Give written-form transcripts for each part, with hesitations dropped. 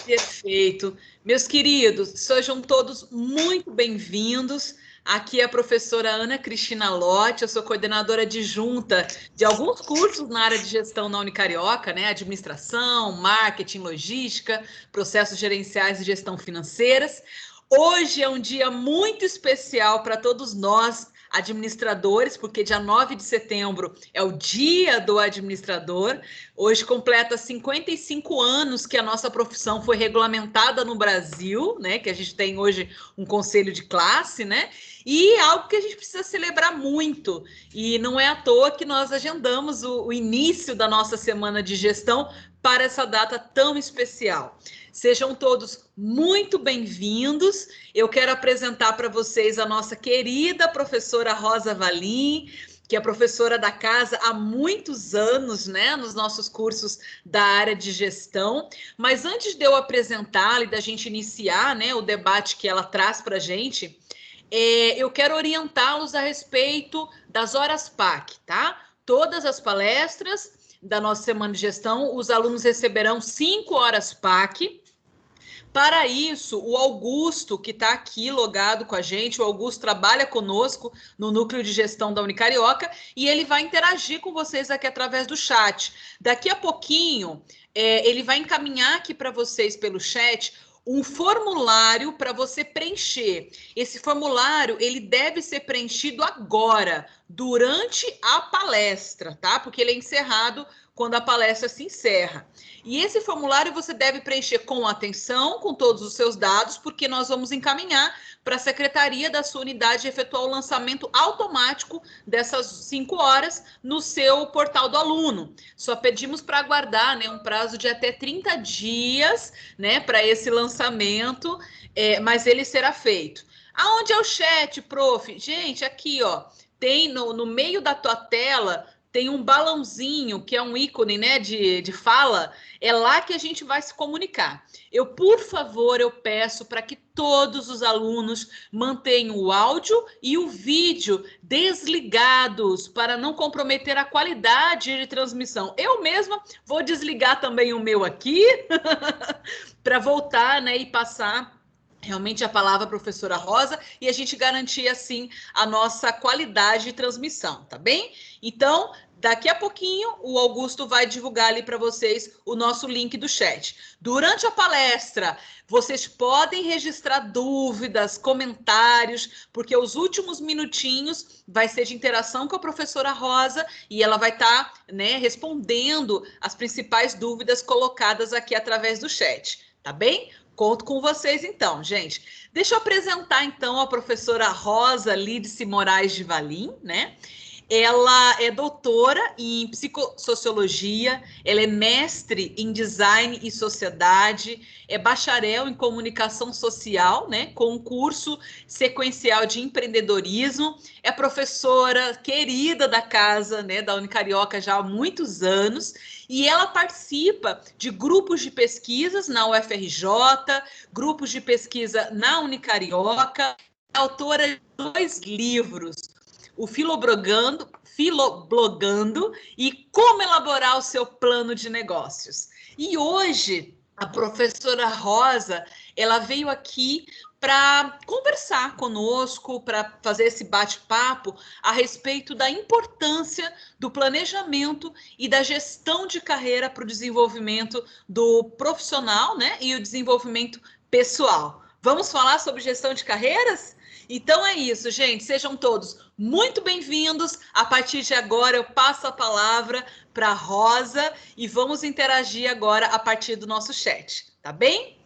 Perfeito. Meus queridos, sejam todos muito bem-vindos. Aqui é a professora Ana Cristina Lotti, eu sou coordenadora adjunta de alguns cursos na área de gestão na Unicarioca, né? Administração, marketing, logística, processos gerenciais e gestão financeiras. Hoje é um dia muito especial para todos nós, administradores, porque dia 9 de setembro é o Dia do Administrador. Hoje completa 55 anos que a nossa profissão foi regulamentada no Brasil, né? Que a gente tem hoje um conselho de classe, né? E algo que a gente precisa celebrar muito. E não é à toa que nós agendamos o início da nossa semana de gestão para essa data tão especial. Sejam todos muito bem-vindos. Eu quero apresentar para vocês a nossa querida professora Rosa Valim, que é professora da casa há muitos anos, né, nos nossos cursos da área de gestão. Mas antes de eu apresentá-la e da gente iniciar, né, o debate que ela traz para a gente, eu quero orientá-los a respeito das horas PAC, tá? Todas as palestras da nossa semana de gestão, os alunos receberão 5 horas PAC. Para isso, o Augusto, que está aqui logado com a gente, o Augusto trabalha conosco no núcleo de gestão da Unicarioca e ele vai interagir com vocês aqui através do chat. Daqui a pouquinho, ele vai encaminhar aqui para vocês pelo chat um formulário para você preencher. Esse formulário, ele deve ser preenchido agora, durante a palestra, tá? Porque ele é encerrado quando a palestra se encerra. E esse formulário você deve preencher com atenção, com todos os seus dados, porque nós vamos encaminhar para a secretaria da sua unidade efetuar o lançamento automático dessas 5 horas no seu portal do aluno. Só pedimos para aguardar, né, um prazo de até 30 dias, né, para esse lançamento, mas ele será feito. Aonde é o chat, prof? Gente, aqui, ó, tem no meio da tua tela, tem um balãozinho, que é um ícone, né, de fala, é lá que a gente vai se comunicar. Por favor, eu peço para que todos os alunos mantenham o áudio e o vídeo desligados para não comprometer a qualidade de transmissão. Eu mesma vou desligar também o meu aqui para voltar, né, e passar realmente a palavra professora Rosa e a gente garantir assim a nossa qualidade de transmissão, tá bem? Então, daqui a pouquinho o Augusto vai divulgar ali para vocês o nosso link do chat. Durante a palestra, vocês podem registrar dúvidas, comentários, porque os últimos minutinhos vai ser de interação com a professora Rosa e ela vai estar, né, respondendo as principais dúvidas colocadas aqui através do chat, tá bem? Conto com vocês, então, gente. Deixa eu apresentar, então, a professora Rosa Lídice Moraes de Valim, né? Ela é doutora em psicossociologia, ela é mestre em design e sociedade, é bacharel em comunicação social, né, com um curso sequencial de empreendedorismo, é professora querida da casa, né, da Unicarioca já há muitos anos, e ela participa de grupos de pesquisas na UFRJ, grupos de pesquisa na Unicarioca, é autora de 2 livros, o Filoblogando e como elaborar o seu plano de negócios. E hoje, a professora Rosa, ela veio aqui para conversar conosco, para fazer esse bate-papo a respeito da importância do planejamento e da gestão de carreira para o desenvolvimento do profissional, né, e o desenvolvimento pessoal. Vamos falar sobre gestão de carreiras? Então é isso, gente. Sejam todos muito bem-vindos. A partir de agora, eu passo a palavra para a Rosa e vamos interagir agora a partir do nosso chat, tá bem?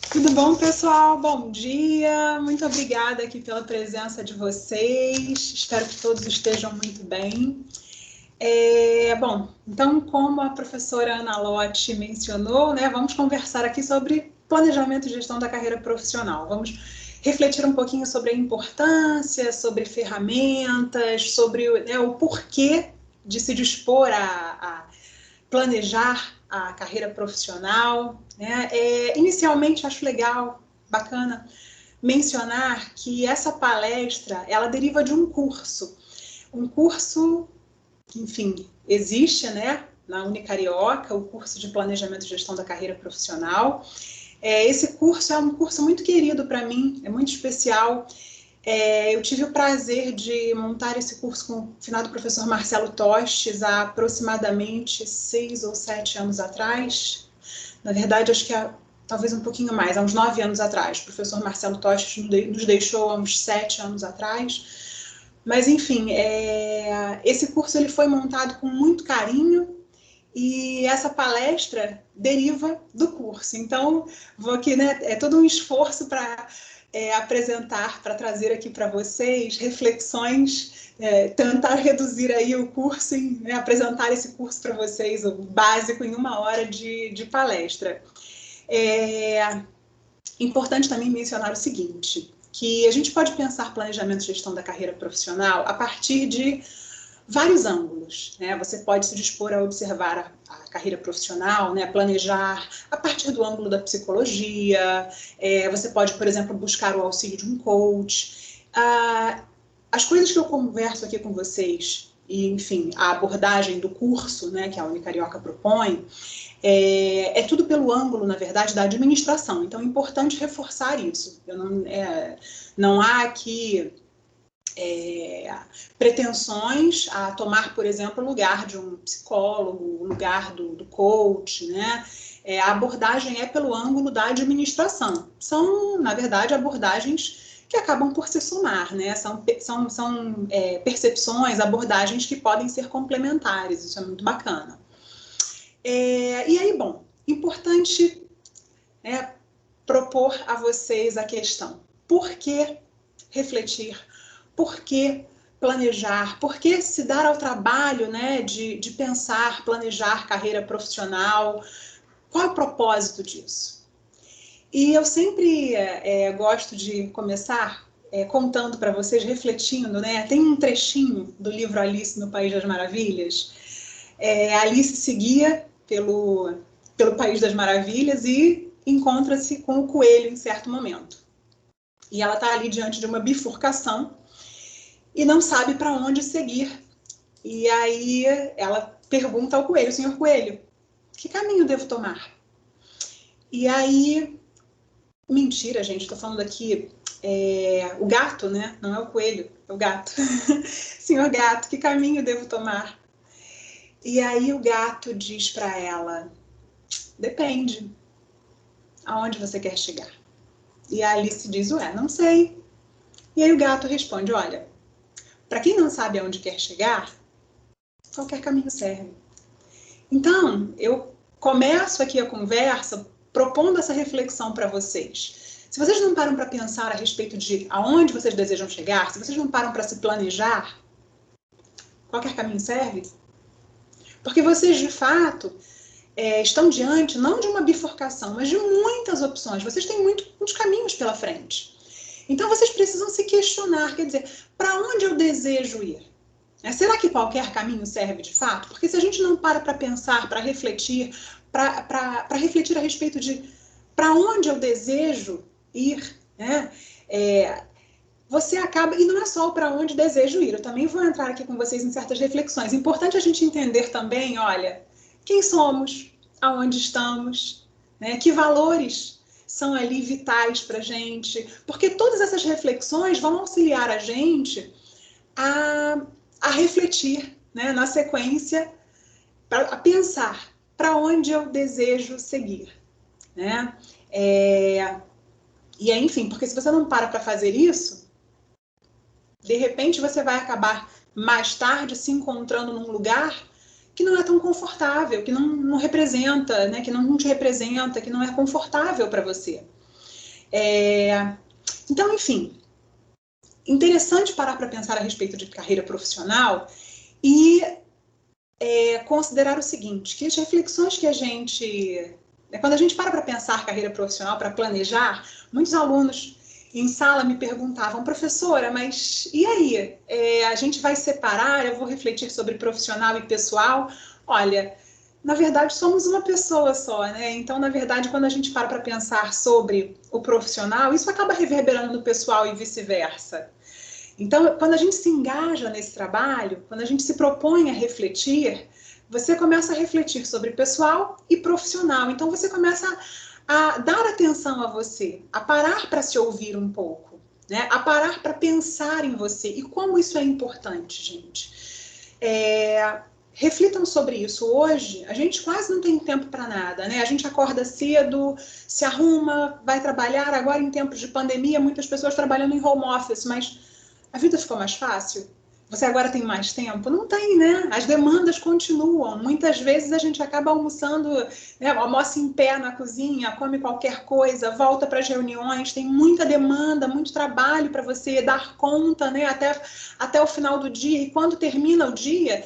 Tudo bom, pessoal? Bom dia. Muito obrigada aqui pela presença de vocês. Espero que todos estejam muito bem. Bom, então, como a professora Ana Lotti mencionou, né, vamos conversar aqui sobre planejamento e gestão da carreira profissional. Vamos refletir um pouquinho sobre a importância, sobre ferramentas, sobre, né, o porquê de se dispor a planejar a carreira profissional, né? Inicialmente, acho legal, bacana, mencionar que essa palestra, ela deriva de um curso que, enfim, existe, né, na Unicarioca, o curso de Planejamento e Gestão da Carreira Profissional. Esse curso é um curso muito querido para mim, é muito especial. Eu tive o prazer de montar esse curso com o finado professor Marcelo Tostes há aproximadamente 6 ou 7 anos atrás. Na verdade, acho que talvez um pouquinho mais, há uns 9 anos atrás. O professor Marcelo Tostes nos deixou há uns 7 anos atrás. Mas, enfim, esse curso ele foi montado com muito carinho e essa palestra deriva do curso. Então, vou aqui, né, é todo um esforço para apresentar, para trazer aqui para vocês reflexões, tentar reduzir aí o curso, apresentar esse curso para vocês, o básico, em 1 hora de palestra. Importante também mencionar o seguinte, que a gente pode pensar planejamento e gestão da carreira profissional a partir de vários ângulos, né? Você pode se dispor a observar a carreira profissional, né? Planejar a partir do ângulo da psicologia, você pode, por exemplo, buscar o auxílio de um coach. As coisas que eu converso aqui com vocês, e, enfim, a abordagem do curso, né, que a Unicarioca propõe, é tudo pelo ângulo, na verdade, da administração. Então, é importante reforçar isso. Não há aqui pretensões a tomar, por exemplo, o lugar de um psicólogo, o lugar do coach, né? A abordagem é pelo ângulo da administração. São, na verdade, abordagens que acabam por se somar, né? São percepções, abordagens que podem ser complementares, isso é muito bacana. E aí, bom, importante propor a vocês a questão: por que refletir? Por que planejar? Por que se dar ao trabalho, né, de pensar, planejar carreira profissional? Qual é o propósito disso? E eu sempre gosto de começar contando para vocês, refletindo, né? Tem um trechinho do livro Alice no País das Maravilhas. Alice seguia pelo País das Maravilhas e encontra-se com o coelho em certo momento. E ela está ali diante de uma bifurcação e não sabe para onde seguir. E aí ela pergunta ao coelho: senhor coelho, que caminho devo tomar? E aí, mentira, gente, estou falando aqui, o gato, né? Não é o coelho, é o gato. Senhor gato, que caminho devo tomar? E aí o gato diz para ela: depende, aonde você quer chegar? E a Alice diz: não sei. E aí o gato responde: olha, para quem não sabe aonde quer chegar, qualquer caminho serve. Então, eu começo aqui a conversa propondo essa reflexão para vocês. Se vocês não param para pensar a respeito de aonde vocês desejam chegar, se vocês não param para se planejar, qualquer caminho serve? Porque vocês, de fato, estão diante não de uma bifurcação, mas de muitas opções. Vocês têm muitos caminhos pela frente. Então, vocês precisam se questionar, quer dizer, para onde eu desejo ir? Será que qualquer caminho serve de fato? Porque se a gente não para pensar, para refletir, para refletir a respeito de para onde eu desejo ir, né? Você acaba, e não é só para onde desejo ir, eu também vou entrar aqui com vocês em certas reflexões. É importante a gente entender também, olha, quem somos, aonde estamos, né? Que valores são ali vitais para a gente, porque todas essas reflexões vão auxiliar a gente a refletir, né, na sequência, a pensar para onde eu desejo seguir, né? E aí, enfim, porque se você não para fazer isso, de repente você vai acabar mais tarde se encontrando num lugar que não é tão confortável, que não representa, né, que não te representa, que não é confortável para você. Então, enfim, interessante parar para pensar a respeito de carreira profissional e considerar o seguinte, que as reflexões que a gente... Quando a gente para pensar carreira profissional, para planejar, muitos alunos em sala me perguntavam: professora, mas e aí? A gente vai separar? Eu vou refletir sobre profissional e pessoal? Olha, na verdade, somos uma pessoa só, né? Então, na verdade, quando a gente para pensar sobre o profissional, isso acaba reverberando no pessoal e vice-versa. Então, quando a gente se engaja nesse trabalho, quando a gente se propõe a refletir, você começa a refletir sobre pessoal e profissional. Então, você começa a dar atenção a você, a parar para se ouvir um pouco, né? A parar para pensar em você. E como isso é importante, gente. Reflitam sobre isso. Hoje, a gente quase não tem tempo para nada, né? A gente acorda cedo, se arruma, vai trabalhar. Agora, em tempos de pandemia, muitas pessoas trabalhando em home office, mas a vida ficou mais fácil? Você agora tem mais tempo? Não tem, né? As demandas continuam. Muitas vezes a gente acaba almoçando, né? Almoça em pé na cozinha, come qualquer coisa, volta para as reuniões, tem muita demanda, muito trabalho para você dar conta, né? Até o final do dia. E quando termina o dia,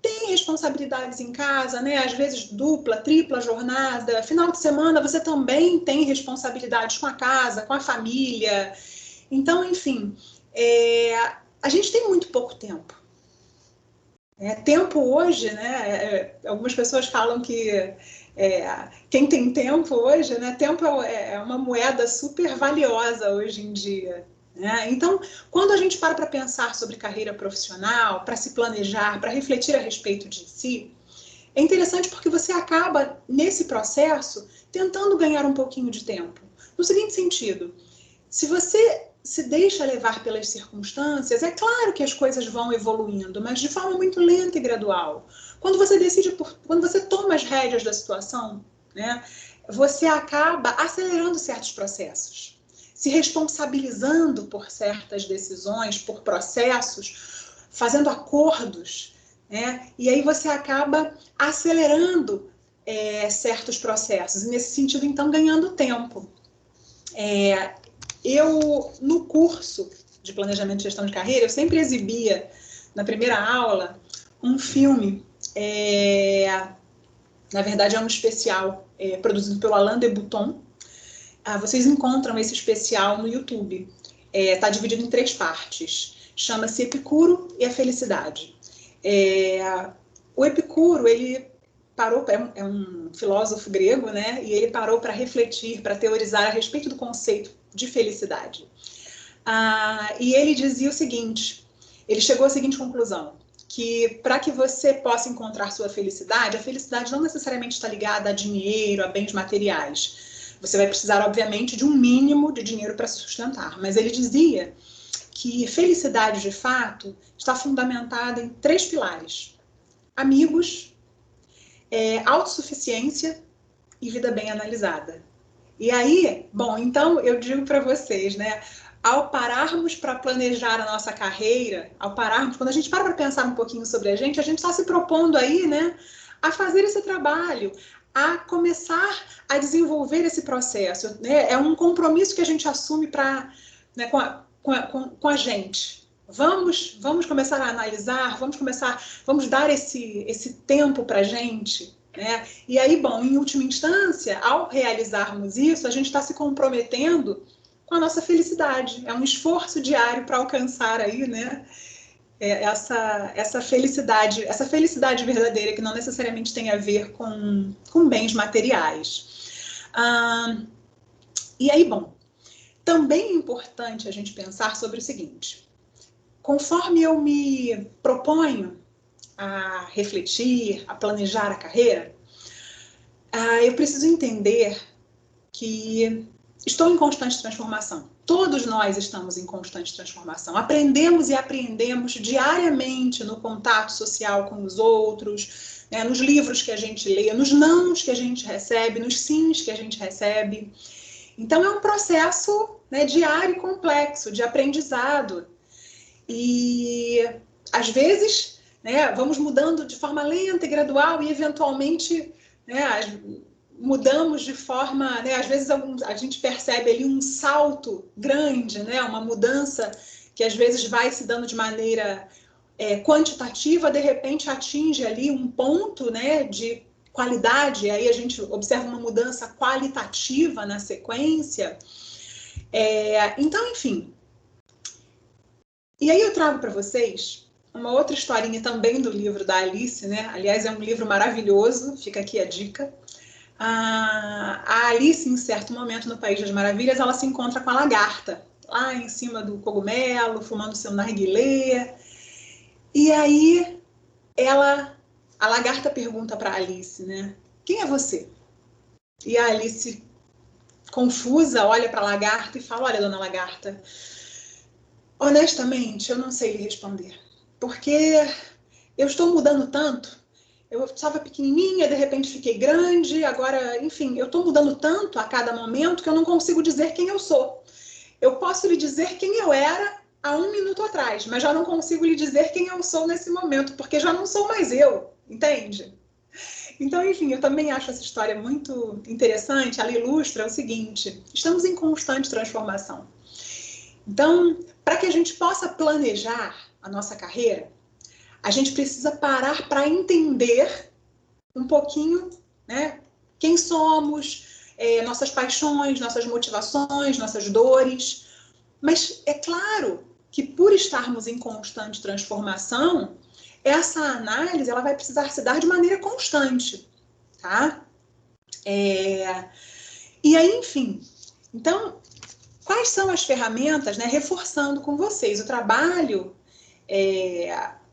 tem responsabilidades em casa, né? Às vezes dupla, tripla jornada. Final de semana você também tem responsabilidades com a casa, com a família. Então, enfim, a gente tem muito pouco tempo. Tempo hoje, né? Algumas pessoas falam que quem tem tempo hoje, né? Tempo é uma moeda super valiosa hoje em dia. Né? Então, quando a gente para pensar sobre carreira profissional, para se planejar, para refletir a respeito de si, é interessante porque você acaba, nesse processo, tentando ganhar um pouquinho de tempo. No seguinte sentido, se você se deixa levar pelas circunstâncias, é claro que as coisas vão evoluindo, mas de forma muito lenta e gradual. Quando você quando você toma as rédeas da situação, né, você acaba acelerando certos processos, se responsabilizando por certas decisões, por processos, fazendo acordos, né, e aí você acaba acelerando certos processos, e nesse sentido, então, ganhando tempo. Eu, no curso de planejamento e gestão de carreira, eu sempre exibia, na primeira aula, um filme, na verdade é um especial produzido pelo Alain de Botton. Vocês encontram esse especial no YouTube. Está dividido em 3 partes. Chama-se Epicuro e a Felicidade. O Epicuro, ele parou, é um filósofo grego, né? E ele parou para refletir, para teorizar a respeito do conceito de felicidade. E ele dizia o seguinte, ele chegou à seguinte conclusão, que para que você possa encontrar sua felicidade, a felicidade não necessariamente está ligada a dinheiro, a bens materiais. Você vai precisar, obviamente, de um mínimo de dinheiro para se sustentar. Mas ele dizia que felicidade, de fato, está fundamentada em 3 pilares. Amigos, autossuficiência e vida bem analisada. E aí, bom, então eu digo para vocês, né? Ao pararmos para planejar a nossa carreira, quando a gente para pensar um pouquinho sobre a gente está se propondo aí, né, a fazer esse trabalho, a começar a desenvolver esse processo, né? É um compromisso que a gente assume né, com a gente. Vamos começar a analisar, vamos dar esse tempo para a gente. E aí, bom, em última instância, ao realizarmos isso, a gente está se comprometendo com a nossa felicidade. É um esforço diário para alcançar aí, né, essa felicidade verdadeira, que não necessariamente tem a ver com bens materiais. E aí, bom, também é importante a gente pensar sobre o seguinte: conforme eu me proponho a refletir, a planejar a carreira, eu preciso entender que estou em constante transformação. Todos nós estamos em constante transformação. Aprendemos e aprendemos diariamente no contato social com os outros, né, nos livros que a gente lê, nos nãos que a gente recebe, nos sims que a gente recebe. Então, é um processo, né, diário e complexo de aprendizado. E, às vezes, né, vamos mudando de forma lenta e gradual e, eventualmente, né, mudamos de forma, né, às vezes a gente percebe ali um salto grande, né, uma mudança que às vezes vai se dando de maneira quantitativa, de repente atinge ali um ponto, né, de qualidade, aí a gente observa uma mudança qualitativa na sequência. Então, enfim. E aí eu trago para vocês uma outra historinha também do livro da Alice, né? Aliás, é um livro maravilhoso, fica aqui a dica. A Alice, em certo momento, no País das Maravilhas, ela se encontra com a lagarta, lá em cima do cogumelo, fumando seu narguilé. E aí ela a lagarta pergunta para Alice, né? Quem é você? E a Alice, confusa, olha para a lagarta e fala, olha, dona lagarta, honestamente, eu não sei lhe responder. Porque eu estou mudando tanto. Eu estava pequenininha, de repente fiquei grande, agora, enfim, eu estou mudando tanto a cada momento que eu não consigo dizer quem eu sou. Eu posso lhe dizer quem eu era há 1 minuto atrás, mas já não consigo lhe dizer quem eu sou nesse momento, porque já não sou mais eu, entende? Então, enfim, eu também acho essa história muito interessante. Ela ilustra o seguinte: estamos em constante transformação. Então, para que a gente possa planejar a nossa carreira, a gente precisa parar para entender um pouquinho, né, quem somos, nossas paixões, nossas motivações, nossas dores. Mas é claro que por estarmos em constante transformação, essa análise ela vai precisar se dar de maneira constante, tá? E aí, enfim, então, quais são as ferramentas, né? Reforçando com vocês, o trabalho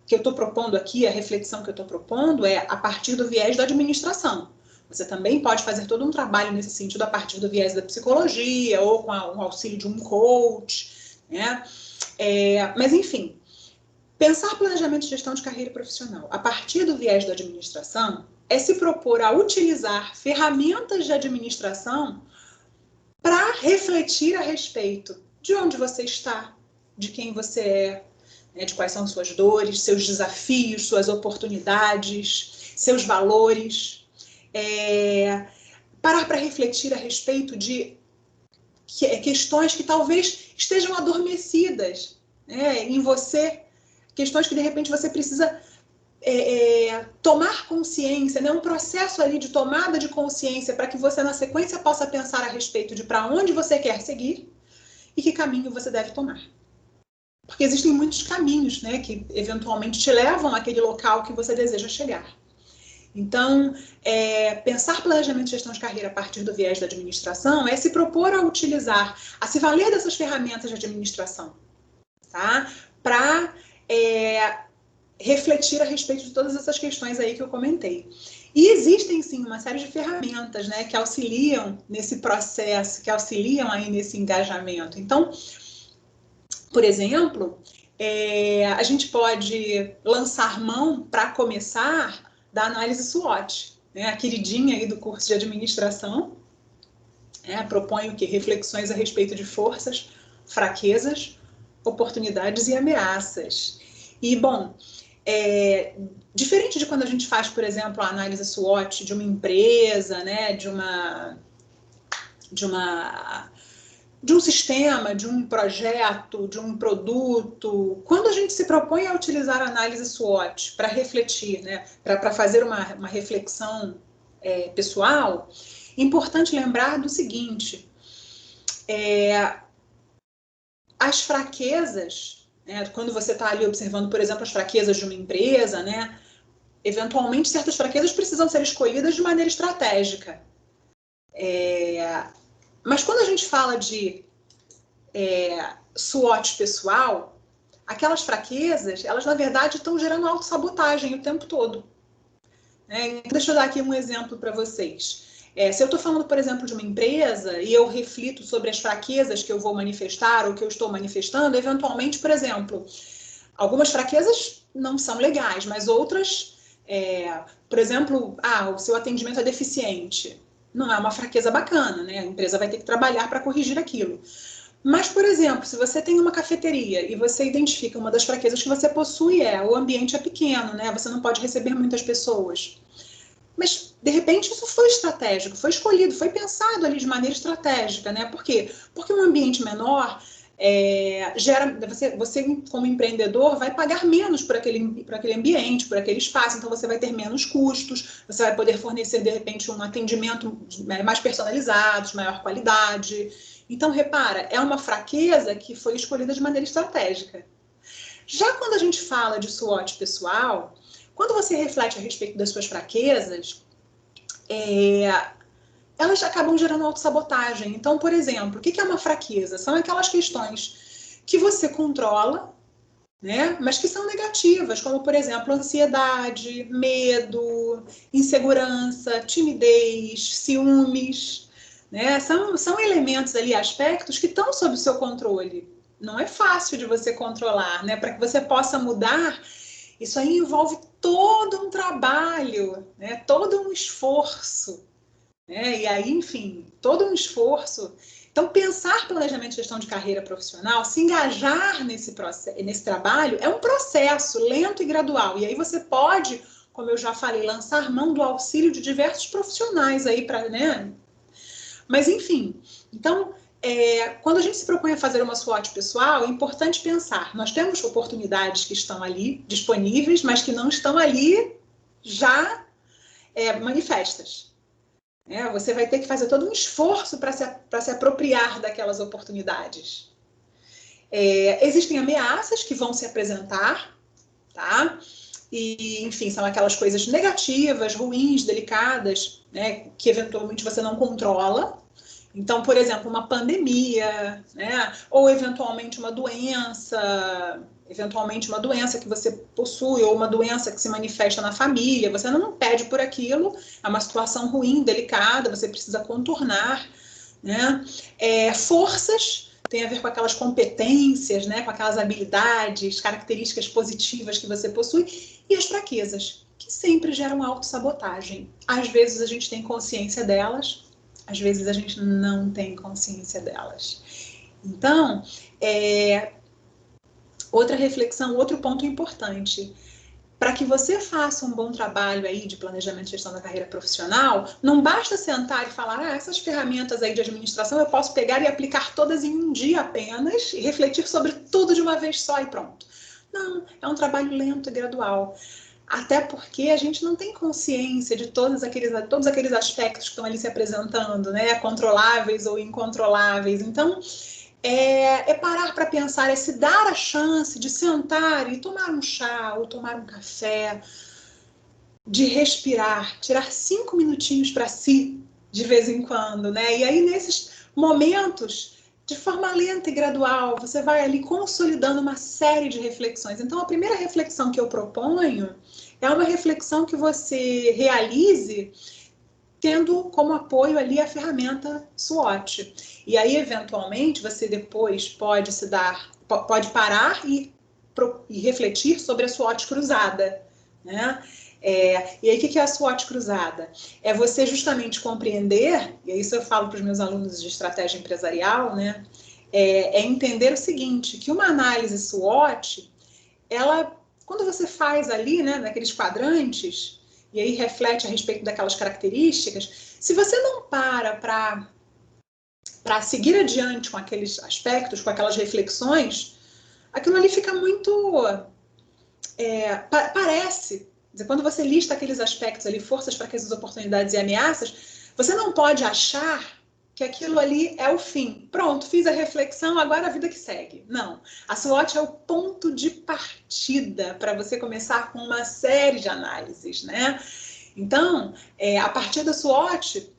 que eu estou propondo aqui, a reflexão que eu estou propondo é a partir do viés da administração. Você também pode fazer todo um trabalho nesse sentido a partir do viés da psicologia ou com o auxílio de um coach, né? Mas, enfim, pensar planejamento e gestão de carreira profissional a partir do viés da administração é se propor a utilizar ferramentas de administração para refletir a respeito de onde você está, de quem você é, né, de quais são suas dores, seus desafios, suas oportunidades, seus valores. Parar para refletir a respeito de questões que talvez estejam adormecidas, né, em você, questões que de repente você precisa tomar consciência, né, um processo ali de tomada de consciência para que você na sequência possa pensar a respeito de para onde você quer seguir e que caminho você deve tomar. Porque existem muitos caminhos, né, que eventualmente te levam àquele local que você deseja chegar. Então, pensar planejamento e gestão de carreira a partir do viés da administração é se propor a utilizar, a se valer dessas ferramentas de administração, tá? Para refletir a respeito de todas essas questões aí que eu comentei. E existem, sim, uma série de ferramentas, né, que auxiliam nesse processo, que auxiliam aí nesse engajamento. Então, por exemplo, a gente pode lançar mão, para começar, da análise SWOT, né, a queridinha aí do curso de administração, propõe o quê? Reflexões a respeito de forças, fraquezas, oportunidades e ameaças. E, bom, diferente de quando a gente faz, por exemplo, a análise SWOT de uma empresa, né, de um sistema, de um projeto, de um produto, quando a gente se propõe a utilizar a análise SWOT para refletir, né, para fazer uma reflexão pessoal, é importante lembrar do seguinte: as fraquezas, né, quando você está ali observando, por exemplo, as fraquezas de uma empresa, né, eventualmente certas fraquezas precisam ser escolhidas de maneira estratégica. Mas quando a gente fala de SWOT pessoal, aquelas fraquezas, elas na verdade estão gerando autossabotagem o tempo todo. Então, deixa eu dar aqui um exemplo para vocês. Se eu estou falando, por exemplo, de uma empresa e eu reflito sobre as fraquezas que eu vou manifestar ou que eu estou manifestando, eventualmente, por exemplo, algumas fraquezas não são legais, mas outras, por exemplo, o seu atendimento é deficiente. Não é uma fraqueza bacana, né? A empresa vai ter que trabalhar para corrigir aquilo. Mas, por exemplo, se você tem uma cafeteria e você identifica uma das fraquezas que você possui o ambiente é pequeno, né? Você não pode receber muitas pessoas. Mas, de repente, isso foi estratégico, foi escolhido, foi pensado ali de maneira estratégica, né? Por quê? Porque um ambiente menor gera... Você, como empreendedor, vai pagar menos por aquele ambiente, por aquele espaço, então você vai ter menos custos, você vai poder fornecer, de repente, um atendimento mais personalizado, de maior qualidade. Então, repara, é uma fraqueza que foi escolhida de maneira estratégica. Já quando a gente fala de SWOT pessoal, quando você reflete a respeito das suas fraquezas, elas acabam gerando autossabotagem. Então, por exemplo, o que é uma fraqueza? São aquelas questões que você controla, né? Mas que são negativas, como, por exemplo, ansiedade, medo, insegurança, timidez, ciúmes, né? São elementos ali, aspectos que estão sob o seu controle. Não é fácil de você controlar, né? Para que você possa mudar, isso aí envolve todo um trabalho, né? Todo um esforço, né? E aí, enfim, todo um esforço. Então, pensar planejamento de gestão de carreira profissional, se engajar nesse trabalho, é um processo lento e gradual. E aí você pode, como eu já falei, lançar mão do auxílio de diversos profissionais aí para, né? Mas, enfim, então, quando a gente se propõe a fazer uma SWOT pessoal, é importante pensar, nós temos oportunidades que estão ali disponíveis, mas que não estão ali já manifestas. Você vai ter que fazer todo um esforço para se apropriar daquelas oportunidades. Existem ameaças que vão se apresentar, tá? E, enfim, são aquelas coisas negativas, ruins, delicadas, né? Que eventualmente você não controla. Então, por exemplo, uma pandemia, né? Ou eventualmente uma doença que você possui, ou uma doença que se manifesta na família, você não pede por aquilo, é uma situação ruim, delicada, você precisa contornar, né? Forças tem a ver com aquelas competências, né? Com aquelas habilidades, características positivas que você possui, e as fraquezas, que sempre geram autossabotagem. Às vezes a gente tem consciência delas, às vezes a gente não tem consciência delas. Então, outra reflexão, outro ponto importante. Para que você faça um bom trabalho aí de planejamento e gestão da carreira profissional, não basta sentar e falar, essas ferramentas aí de administração eu posso pegar e aplicar todas em um dia apenas e refletir sobre tudo de uma vez só e pronto. Não, é um trabalho lento e gradual. Até porque a gente não tem consciência de todos aqueles aspectos que estão ali se apresentando, né? Controláveis ou incontroláveis. Então, parar para pensar, se dar a chance de sentar e tomar um chá ou tomar um café, de respirar, tirar 5 minutinhos para si de vez em quando, né? E aí, nesses momentos, de forma lenta e gradual, você vai ali consolidando uma série de reflexões. Então, a primeira reflexão que eu proponho é uma reflexão que você realize tendo como apoio ali a ferramenta SWOT. E aí, eventualmente, você depois pode parar e refletir sobre a SWOT cruzada, né? E aí, o que é a SWOT cruzada? É você justamente compreender, e isso eu falo para os meus alunos de estratégia empresarial, né? Entender o seguinte, que uma análise SWOT, quando você faz ali, né, naqueles quadrantes, e aí reflete a respeito daquelas características, se você não para seguir adiante com aqueles aspectos, com aquelas reflexões, aquilo ali fica muito... parece... Quando você lista aqueles aspectos ali, forças, fraquezas, oportunidades e ameaças, você não pode achar que aquilo ali é o fim. Pronto, fiz a reflexão, agora a vida que segue. Não. A SWOT é o ponto de partida para você começar com uma série de análises, né? Então, a partir da SWOT,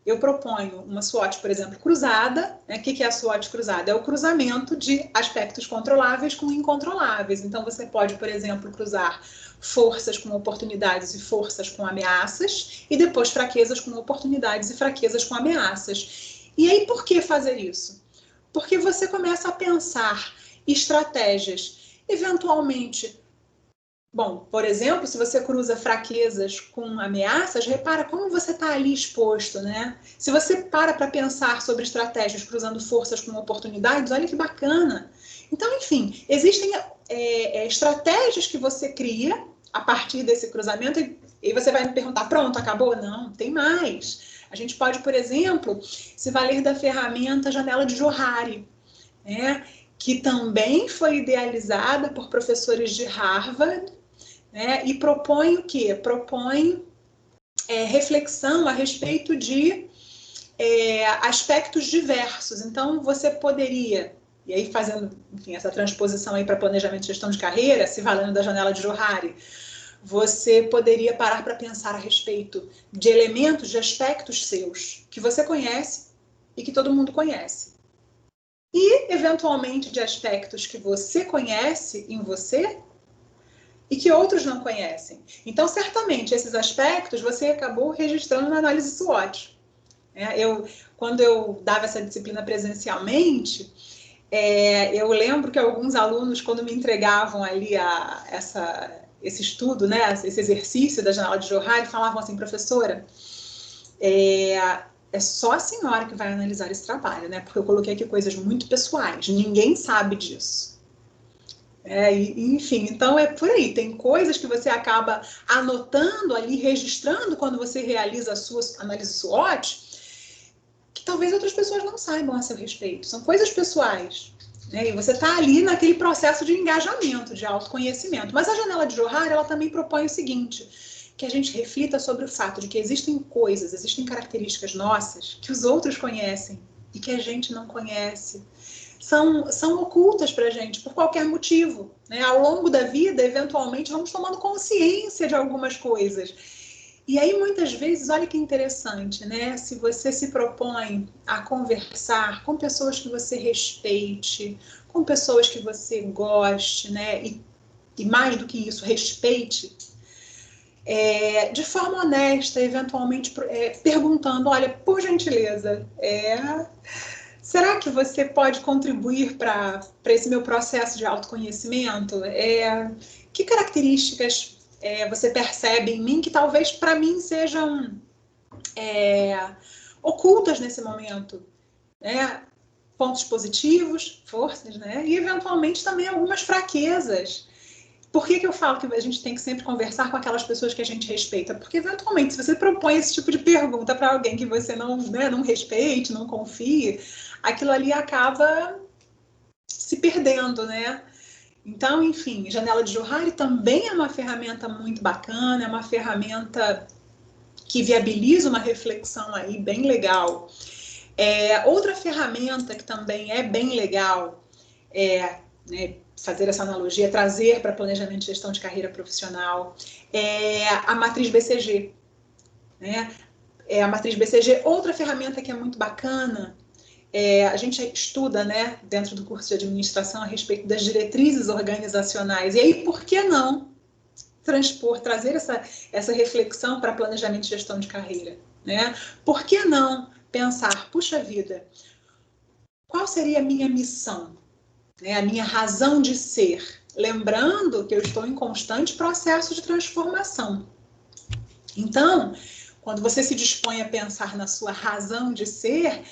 eu proponho uma SWOT, por exemplo, cruzada. Né? O que é a SWOT cruzada? É o cruzamento de aspectos controláveis com incontroláveis. Então, você pode, por exemplo, cruzar forças com oportunidades e forças com ameaças, e depois fraquezas com oportunidades e fraquezas com ameaças. E aí, por que fazer isso? Porque você começa a pensar estratégias, eventualmente... Bom, por exemplo, se você cruza fraquezas com ameaças, repara como você está ali exposto, né? Se você para pensar sobre estratégias cruzando forças com oportunidades, olha que bacana. Então, enfim, existem estratégias que você cria a partir desse cruzamento e você vai me perguntar, pronto, acabou? Não, tem mais. A gente pode, por exemplo, se valer da ferramenta Janela de Johari, né? Que também foi idealizada por professores de Harvard, né, e propõe o quê? Propõe reflexão a respeito de aspectos diversos. Então, você poderia, e aí fazendo, enfim, essa transposição aí para planejamento e gestão de carreira, se valendo da janela de Johari, você poderia parar para pensar a respeito de elementos, de aspectos seus, que você conhece e que todo mundo conhece. e, eventualmente, de aspectos que você conhece em você e que outros não conhecem. Então, certamente, esses aspectos você acabou registrando na análise SWOT. Quando eu dava essa disciplina presencialmente, eu lembro que alguns alunos, quando me entregavam ali esse estudo, né, esse exercício da janela de Johari, falavam assim, professora, é só a senhora que vai analisar esse trabalho, né? Porque eu coloquei aqui coisas muito pessoais, ninguém sabe disso. Enfim, então é por aí, tem coisas que você acaba anotando ali, registrando quando você realiza a sua análise SWOT, que talvez outras pessoas não saibam a seu respeito, são coisas pessoais, né? E você está ali naquele processo de engajamento, de autoconhecimento. Mas a janela de Johari, ela também propõe o seguinte, que a gente reflita sobre o fato de que existem coisas, existem características nossas que os outros conhecem e que a gente não conhece. São ocultas para a gente por qualquer motivo, né? Ao longo da vida, eventualmente, vamos tomando consciência de algumas coisas. E aí, muitas vezes, olha que interessante, né? Se você se propõe a conversar com pessoas que você respeite, com pessoas que você goste, né? E mais do que isso, respeite, de forma honesta, eventualmente perguntando, olha, por gentileza, será que você pode contribuir para esse meu processo de autoconhecimento? Que características você percebe em mim que talvez para mim sejam ocultas nesse momento? Né? Pontos positivos, forças, né? E eventualmente também algumas fraquezas. Por que eu falo que a gente tem que sempre conversar com aquelas pessoas que a gente respeita? Porque, eventualmente, se você propõe esse tipo de pergunta para alguém que você não respeite, não confie, aquilo ali acaba se perdendo, né? Então, enfim, janela de Johari também é uma ferramenta muito bacana, é uma ferramenta que viabiliza uma reflexão aí bem legal. Outra ferramenta que também é bem legal fazer essa analogia, trazer para planejamento e gestão de carreira profissional, a matriz BCG. Né? A matriz BCG, outra ferramenta que é muito bacana, a gente estuda, né, dentro do curso de administração a respeito das diretrizes organizacionais. E aí, por que não trazer essa reflexão para planejamento e gestão de carreira? Né? Por que não pensar, puxa vida, qual seria a minha missão? A minha razão de ser, lembrando que eu estou em constante processo de transformação. Então, quando você se dispõe a pensar na sua razão de ser,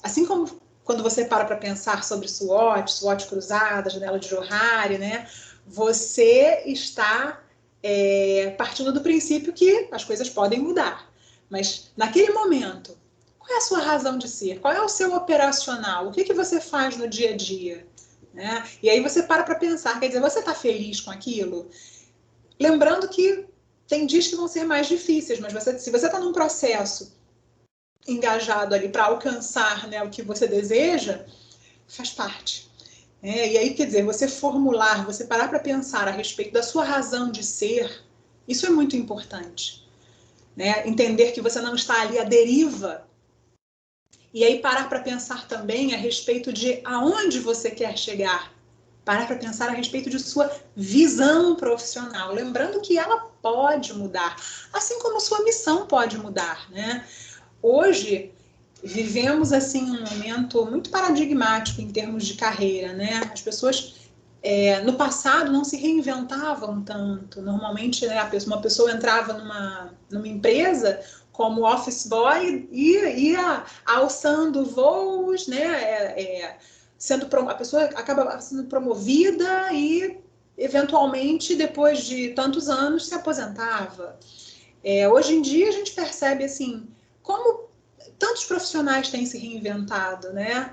assim como quando você para pensar sobre SWOT cruzada, janela de Johari, né, você está partindo do princípio que as coisas podem mudar. Mas, naquele momento, qual é a sua razão de ser? Qual é o seu operacional? O que você faz no dia a dia? Né? E aí você para pensar, quer dizer, você está feliz com aquilo? Lembrando que tem dias que vão ser mais difíceis, mas se você está num processo engajado ali para alcançar, né, o que você deseja, faz parte. E aí, quer dizer, você formular, você parar para pensar a respeito da sua razão de ser, isso é muito importante. Né? Entender que você não está ali à deriva. E aí parar para pensar também a respeito de aonde você quer chegar. Parar para pensar a respeito de sua visão profissional. Lembrando que ela pode mudar, assim como sua missão pode mudar. Né? Hoje, vivemos assim, um momento muito paradigmático em termos de carreira. Né? As pessoas, no passado, não se reinventavam tanto. Normalmente, né, uma pessoa entrava numa empresa como office boy e ia alçando voos, né? A pessoa acaba sendo promovida e, eventualmente, depois de tantos anos, se aposentava. Hoje em dia, a gente percebe assim, como tantos profissionais têm se reinventado, né?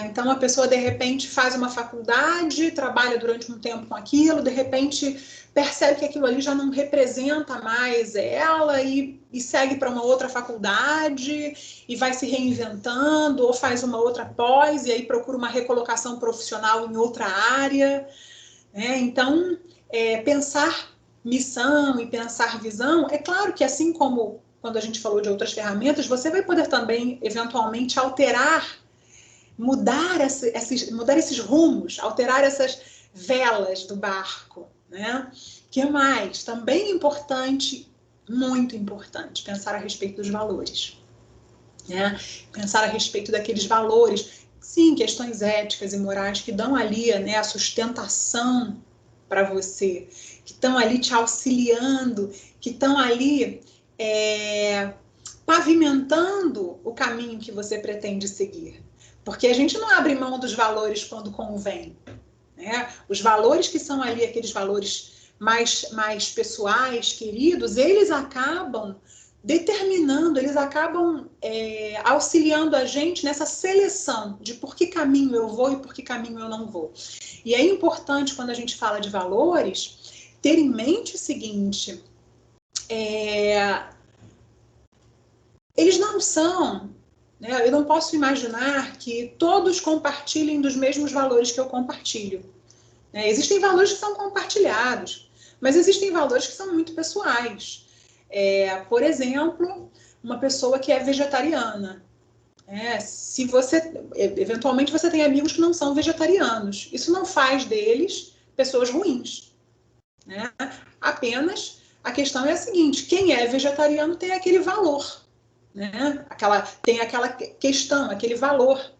Então, a pessoa, de repente, faz uma faculdade, trabalha durante um tempo com aquilo, de repente percebe que aquilo ali já não representa mais ela e segue para uma outra faculdade e vai se reinventando, ou faz uma outra pós e aí procura uma recolocação profissional em outra área. Né? Então, pensar missão e pensar visão, é claro que assim como quando a gente falou de outras ferramentas, você vai poder também, eventualmente, alterar mudar esses rumos, alterar essas velas do barco, né? Que mais? Também importante, muito importante, pensar a respeito dos valores, né? Pensar a respeito daqueles valores, sim, questões éticas e morais que dão ali, né, a sustentação para você, que estão ali te auxiliando, que estão ali pavimentando o caminho que você pretende seguir. Porque a gente não abre mão dos valores quando convém, né? Os valores que são ali, aqueles valores mais pessoais, queridos, eles acabam determinando, eles acabam auxiliando a gente nessa seleção de por que caminho eu vou e por que caminho eu não vou. E é importante, quando a gente fala de valores, ter em mente o seguinte, eles não são, né, eu não posso imaginar que todos compartilhem dos mesmos valores que eu compartilho. Né? Existem valores que são compartilhados, mas existem valores que são muito pessoais. Por exemplo, uma pessoa que é vegetariana. Se você, eventualmente, você tem amigos que não são vegetarianos. Isso não faz deles pessoas ruins. Né? Apenas a questão é a seguinte: quem é vegetariano tem aquele valor, né? Tem aquela questão, aquele valor.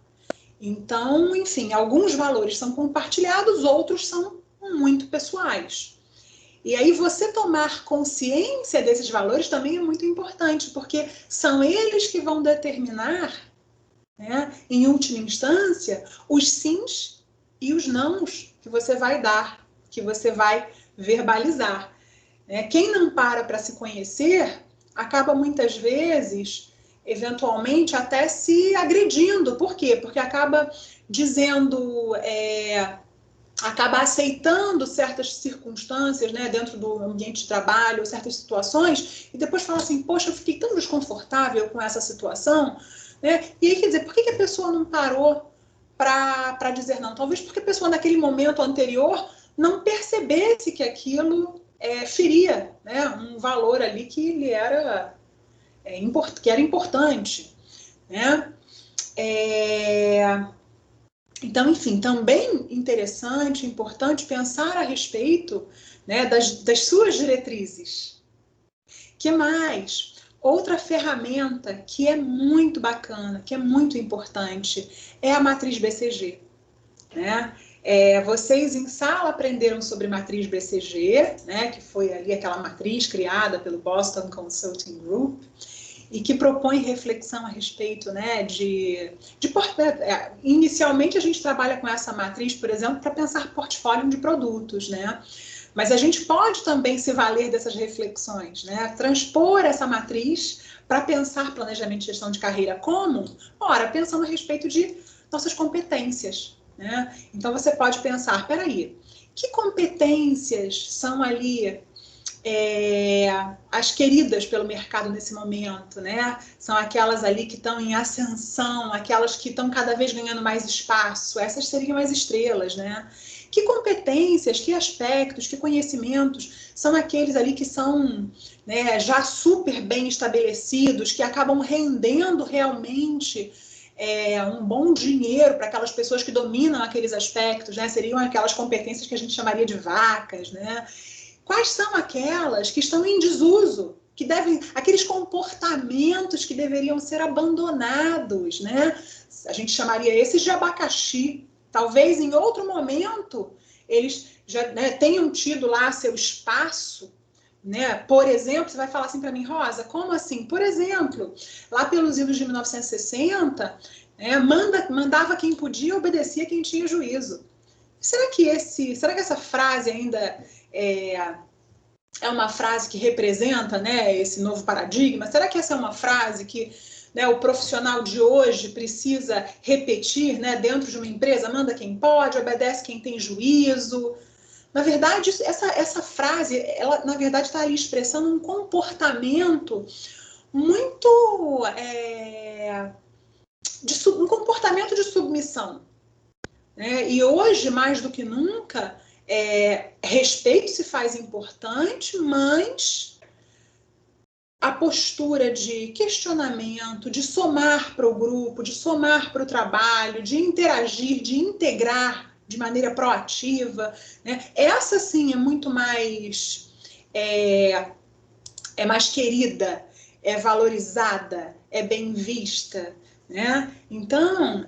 Então, enfim, alguns valores são compartilhados, outros são muito pessoais. E aí você tomar consciência desses valores também é muito importante, porque são eles que vão determinar, né, em última instância, os sims e os nãos que você vai dar, que você vai verbalizar. Quem não para se conhecer, acaba muitas vezes, eventualmente, até se agredindo. Por quê? Porque acaba dizendo, acaba aceitando certas circunstâncias, né, dentro do ambiente de trabalho, certas situações, e depois fala assim, poxa, eu fiquei tão desconfortável com essa situação, né? E aí, quer dizer, por que a pessoa não parou para dizer não? Talvez porque a pessoa, naquele momento anterior, não percebesse que aquilo feria, né, um valor ali que lhe era, que era importante. Né? Então, enfim, também interessante, importante pensar a respeito, né, das suas diretrizes. Que mais? Outra ferramenta que é muito bacana, que é muito importante, é a matriz BCG. Né? Vocês em sala aprenderam sobre matriz BCG, né, que foi ali aquela matriz criada pelo Boston Consulting Group, e que propõe reflexão a respeito, né, inicialmente a gente trabalha com essa matriz, por exemplo, para pensar portfólio de produtos, né? Mas a gente pode também se valer dessas reflexões, né? Transpor essa matriz para pensar planejamento e gestão de carreira. Como? Ora, pensando a respeito de nossas competências, né? Então você pode pensar, peraí, que competências são ali as queridas pelo mercado nesse momento, né? São aquelas ali que estão em ascensão, aquelas que estão cada vez ganhando mais espaço, essas seriam as estrelas, né? Que competências, que aspectos, que conhecimentos são aqueles ali que são, né, já super bem estabelecidos, que acabam rendendo realmente um bom dinheiro para aquelas pessoas que dominam aqueles aspectos, né? Seriam aquelas competências que a gente chamaria de vacas, né? Quais são aquelas que estão em desuso, que aqueles comportamentos que deveriam ser abandonados, né? A gente chamaria esses de abacaxi. Talvez em outro momento eles já, né, tenham tido lá seu espaço, né? Por exemplo, você vai falar assim para mim, Rosa, como assim? Por exemplo, lá pelos idos de 1960, mandava quem podia, obedecia quem tinha juízo. Será que essa frase ainda é uma frase que representa, né, esse novo paradigma? Será que essa é uma frase que, né, o profissional de hoje precisa repetir, né, dentro de uma empresa? Manda quem pode, obedece quem tem juízo. Na verdade, essa frase, ela, na verdade, está ali expressando um comportamento muito... um comportamento de submissão. Né? E hoje, mais do que nunca, respeito se faz importante, mas a postura de questionamento, de somar para o grupo, de somar para o trabalho, de interagir, de integrar de maneira proativa, né? Essa sim é muito mais mais querida, é valorizada, é bem vista, né? Então,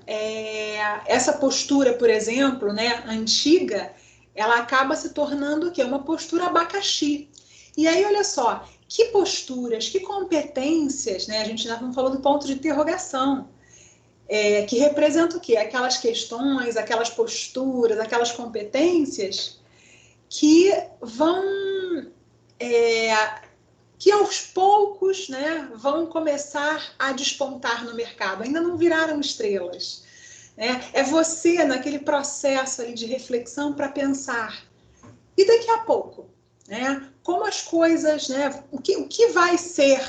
essa postura, por exemplo, né, antiga, ela acaba se tornando o quê? Uma postura abacaxi. E aí, olha só, que posturas, que competências, né? A gente ainda não falou do ponto de interrogação, que representa o quê? Aquelas questões, aquelas posturas, aquelas competências que vão... que aos poucos, né, vão começar a despontar no mercado. Ainda não viraram estrelas, né? É você naquele processo ali de reflexão para pensar. E daqui a pouco, né, como as coisas, né, o que vai ser,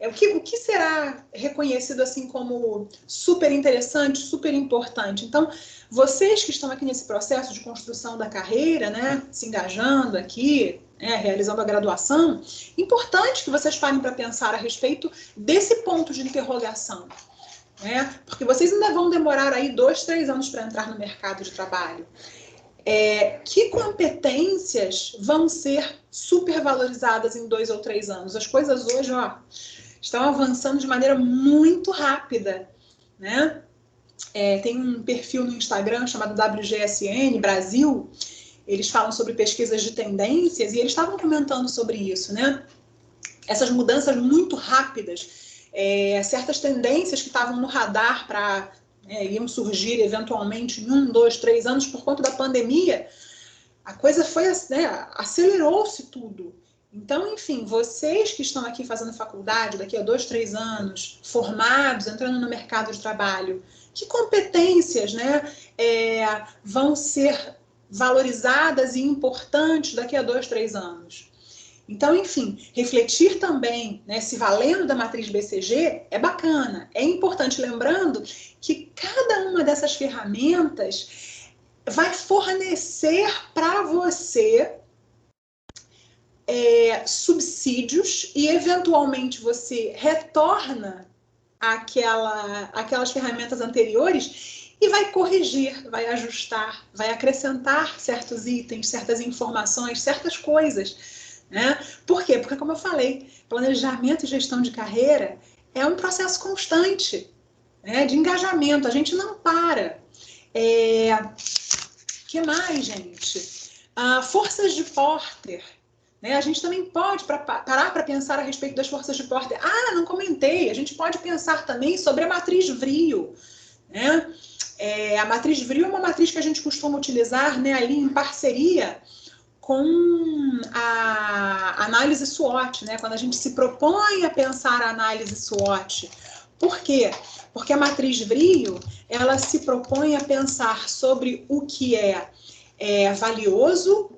o que será reconhecido assim como super interessante, super importante. Então, vocês que estão aqui nesse processo de construção da carreira, né, se engajando aqui, realizando a graduação, importante que vocês parem para pensar a respeito desse ponto de interrogação, né? Porque vocês ainda vão demorar aí 2, 3 anos para entrar no mercado de trabalho. Que competências vão ser supervalorizadas em 2 ou 3 anos? As coisas hoje, estão avançando de maneira muito rápida, né? Tem um perfil no Instagram chamado WGSN Brasil. Eles falam sobre pesquisas de tendências e eles estavam comentando sobre isso, né? Essas mudanças muito rápidas, certas tendências que estavam no radar para iam surgir eventualmente em 1, 2, 3 anos por conta da pandemia, a coisa foi, né, acelerou-se tudo. Então, enfim, vocês que estão aqui fazendo faculdade daqui a 2, 3 anos, formados, entrando no mercado de trabalho, que competências, né, vão ser valorizadas e importantes daqui a 2, 3 anos? Então, enfim, refletir também, né, se valendo da matriz BCG, é bacana, é importante, lembrando que cada uma dessas ferramentas vai fornecer para você subsídios e, eventualmente, você retorna aquelas ferramentas anteriores e vai corrigir, vai ajustar, vai acrescentar certos itens, certas informações, certas coisas, né? Por quê? Porque, como eu falei, planejamento e gestão de carreira é um processo constante, né, de engajamento. A gente não para. Que mais, gente? Forças de Porter. Né? A gente também pode parar para pensar a respeito das forças de Porter. Não comentei. A gente pode pensar também sobre a matriz Vrio. Né? A matriz Vrio é uma matriz que a gente costuma utilizar, né, ali em parceria com a análise SWOT, né? Quando a gente se propõe a pensar a análise SWOT. Por quê? Porque a matriz Vrio, ela se propõe a pensar sobre o que é valioso,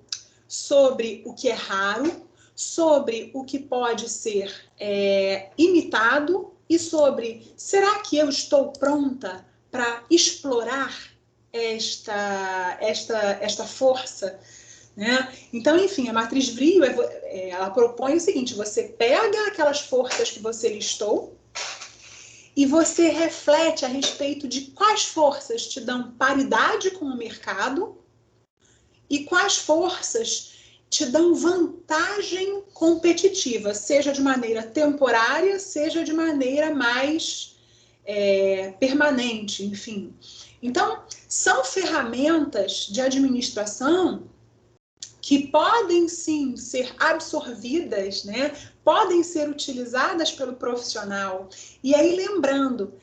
sobre o que é raro, sobre o que pode ser imitado e sobre, será que eu estou pronta para explorar esta força? Né? Então, enfim, a matriz Vrio, ela propõe o seguinte: você pega aquelas forças que você listou e você reflete a respeito de quais forças te dão paridade com o mercado e quais forças te dão vantagem competitiva, seja de maneira temporária, seja de maneira mais permanente, enfim. Então, são ferramentas de administração que podem sim ser absorvidas, né? Podem ser utilizadas pelo profissional. E aí, lembrando,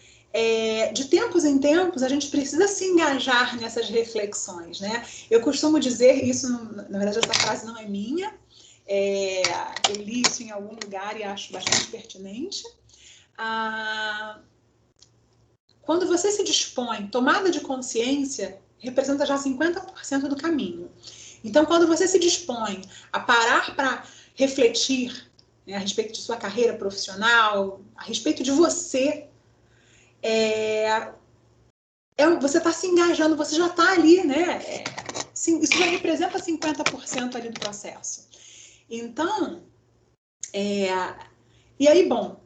de tempos em tempos, a gente precisa se engajar nessas reflexões, né? Eu costumo dizer, isso, na verdade, essa frase não é minha, eu li isso em algum lugar e acho bastante pertinente. Quando você se dispõe, tomada de consciência representa já 50% do caminho. Então, quando você se dispõe a parar para refletir, né, a respeito de sua carreira profissional, a respeito de você, você está se engajando, você já está ali, né? Isso já representa 50% ali do processo. Então, E aí, bom,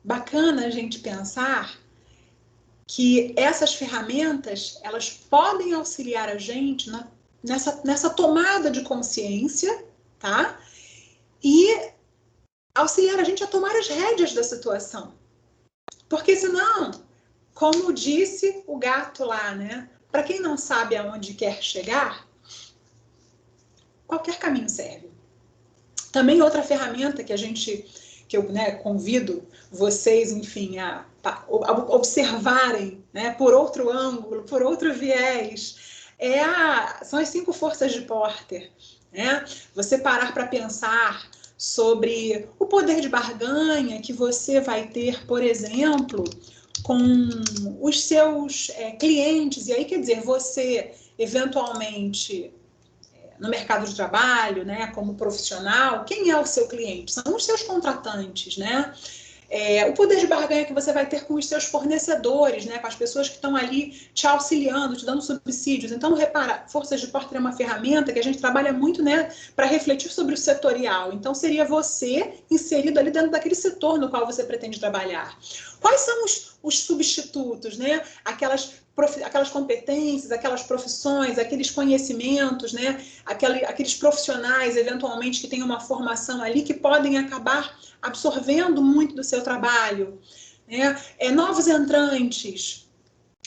bacana a gente pensar que essas ferramentas, elas podem auxiliar a gente nessa tomada de consciência, tá? E auxiliar a gente a tomar as rédeas da situação. Porque senão, como disse o gato lá, né? Para quem não sabe aonde quer chegar, qualquer caminho serve. Também outra ferramenta que eu convido vocês, enfim, a observarem, né, por outro ângulo, por outro viés, são as 5 forças de Porter, né? Você parar para pensar sobre o poder de barganha que você vai ter, por exemplo, com os seus clientes, e aí quer dizer, você eventualmente no mercado de trabalho, né, como profissional, quem é o seu cliente? São os seus contratantes, né? O poder de barganha que você vai ter com os seus fornecedores, né, com as pessoas que estão ali te auxiliando, te dando subsídios. Então, repara, Forças de Porter é uma ferramenta que a gente trabalha muito, né, para refletir sobre o setorial. Então, seria você inserido ali dentro daquele setor no qual você pretende trabalhar. Quais são os substitutos, né? Aquelas competências, aquelas profissões, aqueles conhecimentos, né? Aqueles profissionais, eventualmente, que têm uma formação ali, que podem acabar absorvendo muito do seu trabalho, né? Novos entrantes.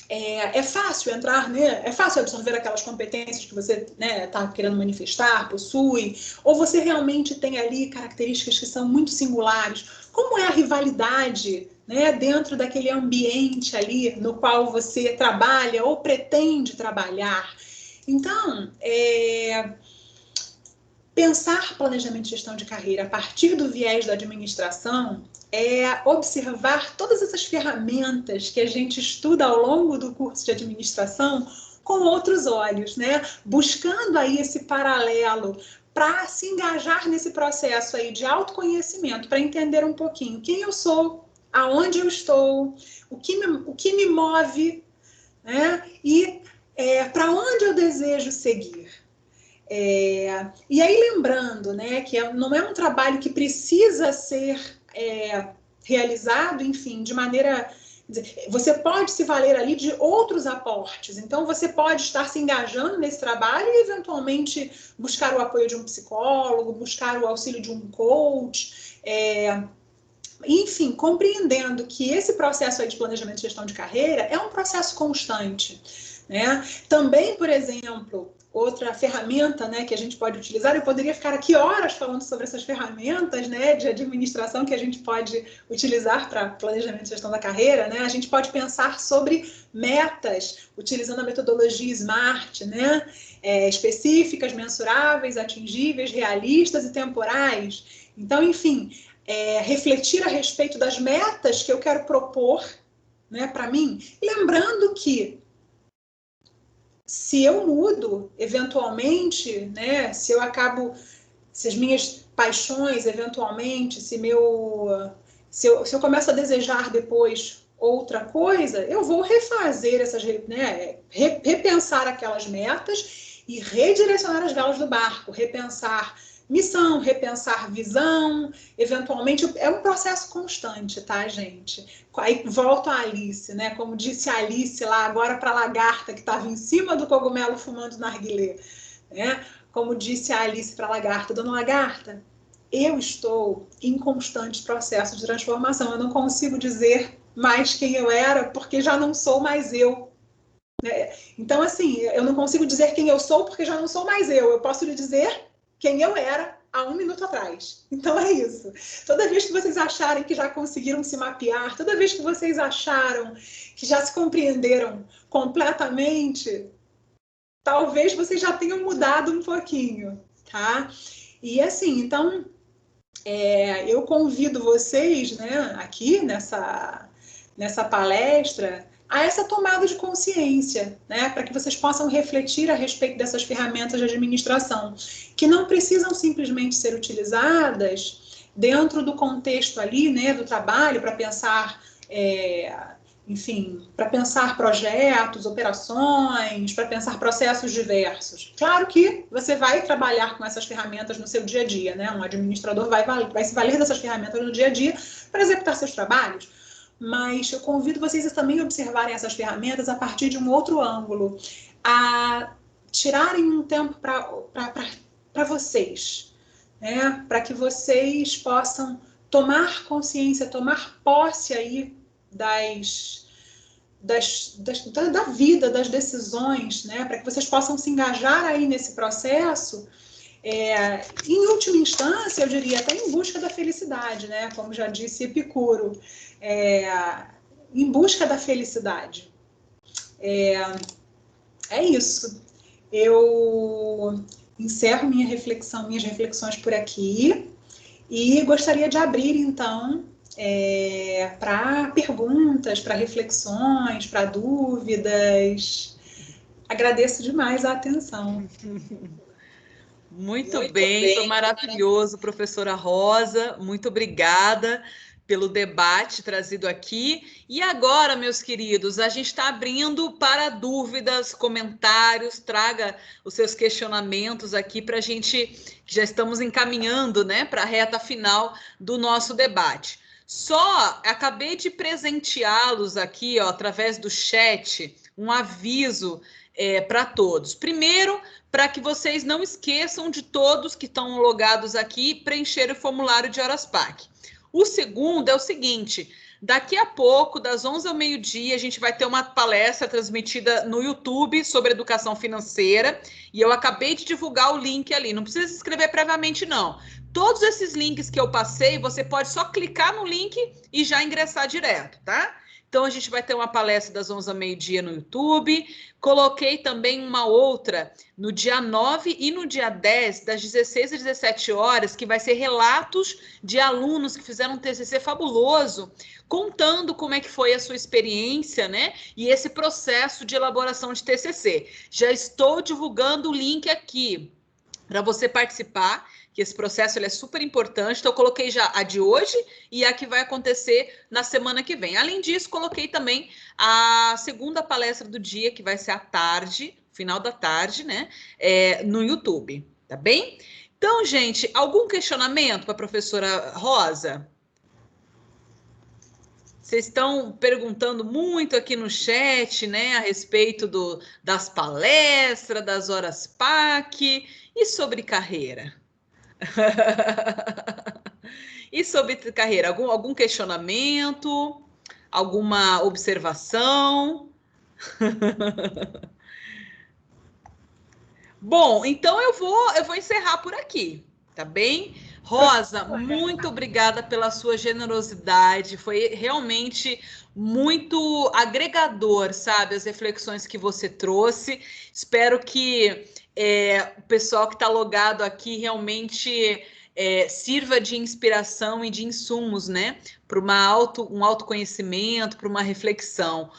É fácil entrar, né? É fácil absorver aquelas competências que você está querendo manifestar, possui, ou você realmente tem ali características que são muito singulares. Como é a rivalidade, né, dentro daquele ambiente ali no qual você trabalha ou pretende trabalhar? Então, pensar planejamento de gestão de carreira a partir do viés da administração é observar todas essas ferramentas que a gente estuda ao longo do curso de administração com outros olhos, né? Buscando aí esse paralelo para se engajar nesse processo aí de autoconhecimento, para entender um pouquinho quem eu sou, aonde eu estou, o que me move, né? E para onde eu desejo seguir. E aí lembrando, né, que não é um trabalho que precisa ser realizado, enfim, de maneira... Você pode se valer ali de outros aportes, então você pode estar se engajando nesse trabalho e eventualmente buscar o apoio de um psicólogo, buscar o auxílio de um coach, enfim, compreendendo que esse processo aí de planejamento e gestão de carreira é um processo constante, né? Também, por exemplo, outra ferramenta, né, que a gente pode utilizar, eu poderia ficar aqui horas falando sobre essas ferramentas, né, de administração que a gente pode utilizar para planejamento e gestão da carreira, né? A gente pode pensar sobre metas, utilizando a metodologia SMART, né? Específicas, mensuráveis, atingíveis, realistas e temporais. Então, enfim, refletir a respeito das metas que eu quero propor, né, para mim, lembrando que se eu mudo, eventualmente, né, se as minhas paixões, eventualmente, se eu começo a desejar depois outra coisa, eu vou refazer essas, né, repensar aquelas metas e redirecionar as velas do barco, repensar missão, repensar visão, eventualmente, é um processo constante, tá, gente? Aí volto a Alice, né? Como disse a Alice lá agora para a lagarta que estava em cima do cogumelo fumando narguilé, né? Como disse a Alice para a lagarta, dona lagarta, eu estou em constante processo de transformação, eu não consigo dizer mais quem eu era, porque já não sou mais eu. Então, assim, eu não consigo dizer quem eu sou, porque já não sou mais eu posso lhe dizer quem eu era há 1 minuto atrás. Então é isso. Toda vez que vocês acharem que já conseguiram se mapear, toda vez que vocês acharam que já se compreenderam completamente, talvez vocês já tenham mudado um pouquinho, tá? E assim, então, eu convido vocês, né, aqui nessa palestra, a essa tomada de consciência, né, para que vocês possam refletir a respeito dessas ferramentas de administração, que não precisam simplesmente ser utilizadas dentro do contexto ali, né, do trabalho, para pensar enfim, para pensar projetos, operações, para pensar processos diversos. Claro que você vai trabalhar com essas ferramentas no seu dia a dia, né? Um administrador vai se valer dessas ferramentas no dia a dia para executar seus trabalhos, mas eu convido vocês a também observarem essas ferramentas a partir de um outro ângulo, a tirarem um tempo para vocês, né? Para que vocês possam tomar consciência, tomar posse aí da vida, das decisões, né? Para que vocês possam se engajar aí nesse processo, em última instância, eu diria, até em busca da felicidade, né? Como já disse Epicuro, em busca da felicidade. É isso. Eu encerro minhas reflexões por aqui e gostaria de abrir, então, para perguntas, para reflexões, para dúvidas. Agradeço demais a atenção. Muito bem, foi maravilhoso, professora Rosa. Muito obrigada pelo debate trazido aqui. E agora, meus queridos, a gente está abrindo para dúvidas, comentários, traga os seus questionamentos aqui para a gente, que já estamos encaminhando, né, para a reta final do nosso debate. Só acabei de presenteá-los aqui, ó, através do chat, um aviso para todos. Primeiro, para que vocês não esqueçam de todos que estão logados aqui preencher o formulário de Horas PAC. O segundo é o seguinte: daqui a pouco, das 11 ao meio-dia, a gente vai ter uma palestra transmitida no YouTube sobre educação financeira, e eu acabei de divulgar o link ali, não precisa se inscrever previamente não. Todos esses links que eu passei, você pode só clicar no link e já ingressar direto, tá? Então, a gente vai ter uma palestra das 11 ao meio-dia no YouTube. Coloquei também uma outra no dia 9 e no dia 10, das 16 às 17 horas, que vai ser relatos de alunos que fizeram um TCC fabuloso, contando como é que foi a sua experiência, né? E esse processo de elaboração de TCC. Já estou divulgando o link aqui para você participar, que esse processo ele é super importante. Então, eu coloquei já a de hoje e a que vai acontecer na semana que vem. Além disso, coloquei também a segunda palestra do dia, que vai ser à tarde, final da tarde, né? No YouTube, tá bem? Então, gente, algum questionamento para a professora Rosa? Vocês estão perguntando muito aqui no chat, né, a respeito das palestras, das horas PAC e sobre carreira. E sobre carreira, algum questionamento? Alguma observação? Bom, então eu vou encerrar por aqui, tá bem? Rosa, muito obrigada pela sua generosidade, foi realmente muito agregador, sabe, as reflexões que você trouxe. Espero que o pessoal que está logado aqui realmente sirva de inspiração e de insumos, né, para um autoconhecimento, para uma reflexão.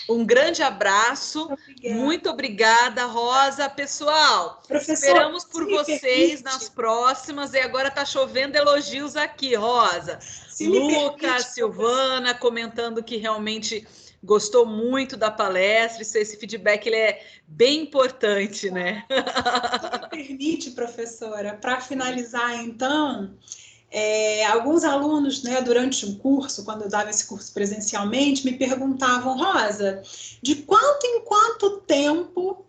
Um grande abraço, muito obrigada, Rosa. Pessoal, esperamos por vocês nas próximas, e agora está chovendo elogios aqui, Rosa. Lucas, Silvana, comentando que realmente gostou muito da palestra, esse feedback ele é bem importante, né? Se me permite, professora, para finalizar, então, alguns alunos, né, durante o curso, quando eu dava esse curso presencialmente, me perguntavam: Rosa, de quanto em quanto tempo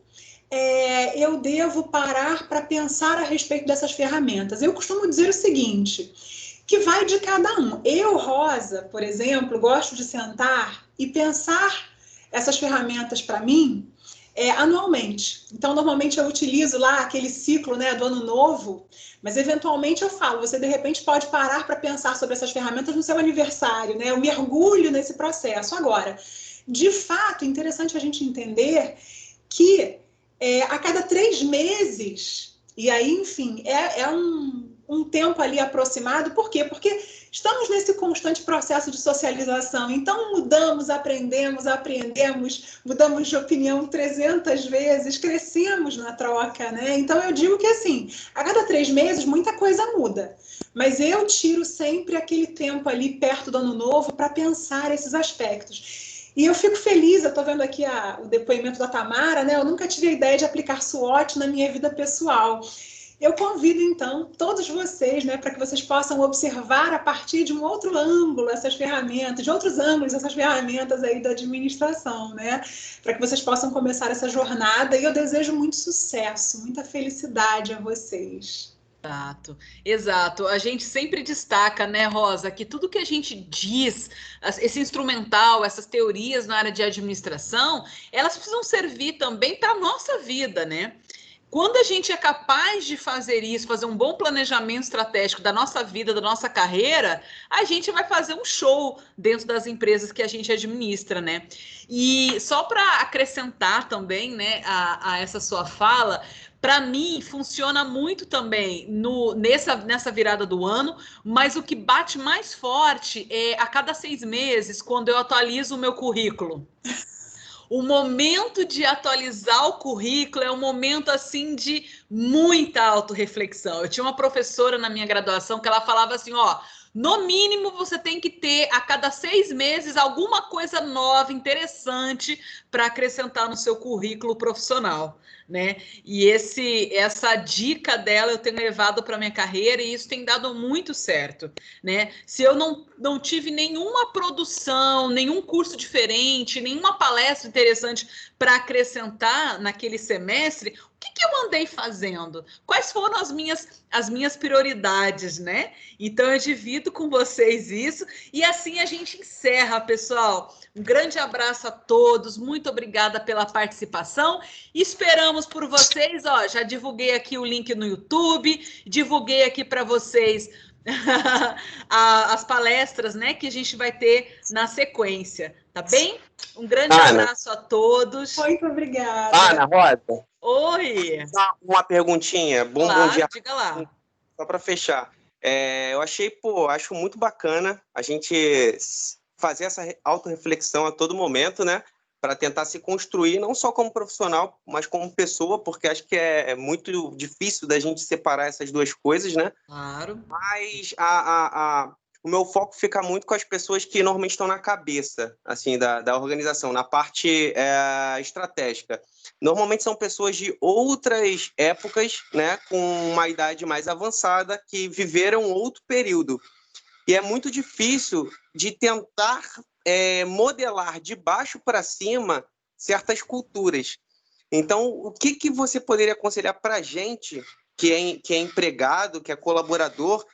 eu devo parar para pensar a respeito dessas ferramentas? Eu costumo dizer o seguinte, que vai de cada um. Eu, Rosa, por exemplo, gosto de sentar e pensar essas ferramentas para mim anualmente. Então, normalmente eu utilizo lá aquele ciclo, né, do ano novo, mas eventualmente eu falo, você de repente pode parar para pensar sobre essas ferramentas no seu aniversário, né? Eu mergulho nesse processo. Agora, de fato, é interessante a gente entender que a cada 3 meses, e aí, enfim, um tempo ali aproximado. Por quê? Porque estamos nesse constante processo de socialização. Então, mudamos, aprendemos, mudamos de opinião 300 vezes, crescemos na troca, né? Então, eu digo que, assim, a cada 3 meses, muita coisa muda. Mas eu tiro sempre aquele tempo ali perto do ano novo para pensar esses aspectos. E eu fico feliz, eu estou vendo aqui o depoimento da Tamara, né? Eu nunca tive a ideia de aplicar SWOT na minha vida pessoal. Eu convido, então, todos vocês, né, para que vocês possam observar a partir de um outro ângulo essas ferramentas, de outros ângulos essas ferramentas aí da administração, né? Para que vocês possam começar essa jornada. E eu desejo muito sucesso, muita felicidade a vocês. Exato, exato. A gente sempre destaca, né, Rosa, que tudo que a gente diz, esse instrumental, essas teorias na área de administração, elas precisam servir também para a nossa vida, né? Quando a gente é capaz de fazer isso, fazer um bom planejamento estratégico da nossa vida, da nossa carreira, a gente vai fazer um show dentro das empresas que a gente administra, né? E só para acrescentar também, né, a essa sua fala, para mim funciona muito também nessa virada do ano, mas o que bate mais forte é a cada 6 meses, quando eu atualizo o meu currículo. O momento de atualizar o currículo é um momento assim de muita autorreflexão. Eu tinha uma professora na minha graduação que ela falava assim, ó, no mínimo você tem que ter a cada 6 meses alguma coisa nova, interessante para acrescentar no seu currículo profissional, né? E essa dica dela eu tenho levado para minha carreira e isso tem dado muito certo, né? Se eu não tive nenhuma produção, nenhum curso diferente, nenhuma palestra interessante para acrescentar naquele semestre, o que eu andei fazendo? Quais foram as minhas prioridades, né? Então eu divido com vocês isso e assim a gente encerra, pessoal. Um grande abraço a todos, muito obrigada pela participação. Esperamos por vocês, ó, já divulguei aqui o link no YouTube, divulguei aqui para vocês as palestras, né, que a gente vai ter na sequência, tá bem? Um grande abraço a todos. Muito obrigada. Ana, Rosa. Oi. Uma perguntinha. Bom dia. Diga lá. Só para fechar. Eu acho muito bacana a gente fazer essa autorreflexão a todo momento, né? Para tentar se construir, não só como profissional, mas como pessoa, porque acho que é muito difícil da gente separar essas duas coisas, né? Claro. Mas o meu foco fica muito com as pessoas que normalmente estão na cabeça, assim, da organização, na parte estratégica. Normalmente são pessoas de outras épocas, né, com uma idade mais avançada, que viveram outro período. E é muito difícil de tentar modelar de baixo para cima certas culturas. Então, o que você poderia aconselhar para a gente, que é empregado, que é colaborador,